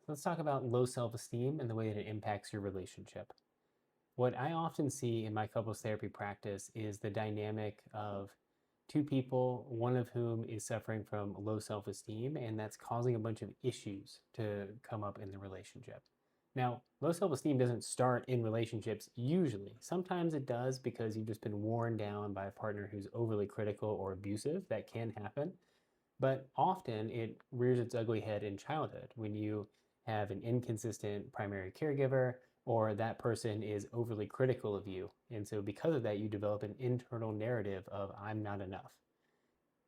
Let's talk about low self-esteem and the way that it impacts your relationship. What I often see in my couples therapy practice is the dynamic of two people, one of whom is suffering from low self-esteem, and that's causing a bunch of issues to come up in the relationship. Now, low self-esteem doesn't start in relationships usually. Sometimes it does because you've just been worn down by a partner who's overly critical or abusive. That can happen. But often it rears its ugly head in childhood when you have an inconsistent primary caregiver or that person is overly critical of you. And so, because of that, you develop an internal narrative of, I'm not enough.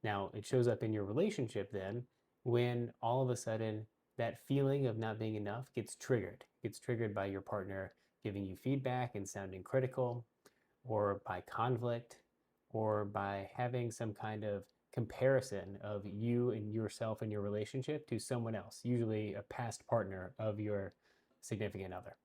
Now, it shows up in your relationship then when all of a sudden that feeling of not being enough gets triggered by your partner giving you feedback and sounding critical, or by conflict, or by having some kind of comparison of you and yourself and your relationship to someone else, usually a past partner of your significant other.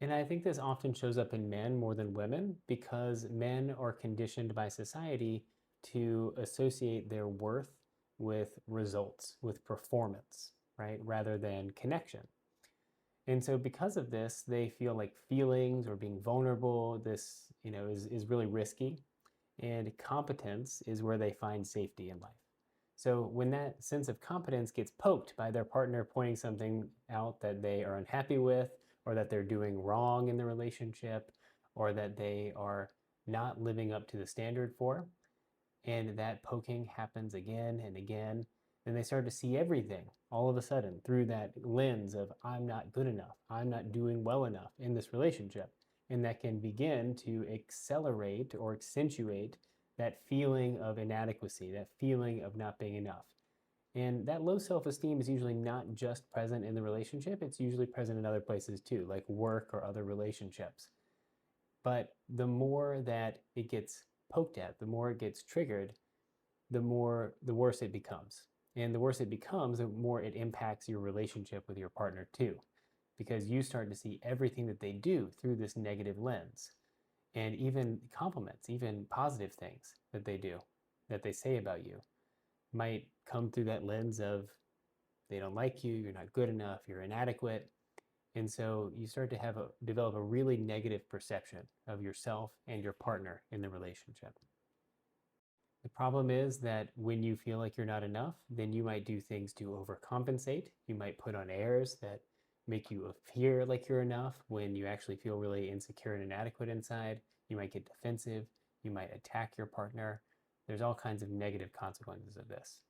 And I think this often shows up in men more than women because men are conditioned by society to associate their worth with results, with performance, right? Rather than connection. And so because of this, they feel like feelings or being vulnerable, this, is really risky. And competence is where they find safety in life. So when that sense of competence gets poked by their partner pointing something out that they are unhappy with, or that they're doing wrong in the relationship, or that they are not living up to the standard for, and that poking happens again and again, then they start to see everything all of a sudden through that lens of, I'm not good enough, I'm not doing well enough in this relationship. And that can begin to accelerate or accentuate that feeling of inadequacy, that feeling of not being enough. And that low self esteem is usually not just present in the relationship, it's usually present in other places too, like work or other relationships. But the more that it gets poked at, the more it gets triggered, the worse it becomes. And the worse it becomes, the more it impacts your relationship with your partner too, because you start to see everything that they do through this negative lens. And even compliments, even positive things that they do, that they say about you, might come through that lens of they don't like you, you're not good enough, you're inadequate. And so you start to develop a really negative perception of yourself and your partner in the relationship. The problem is that when you feel like you're not enough, then you might do things to overcompensate. You might put on airs that make you appear like you're enough when you actually feel really insecure and inadequate inside. You might get defensive. You might attack your partner. There's all kinds of negative consequences of this.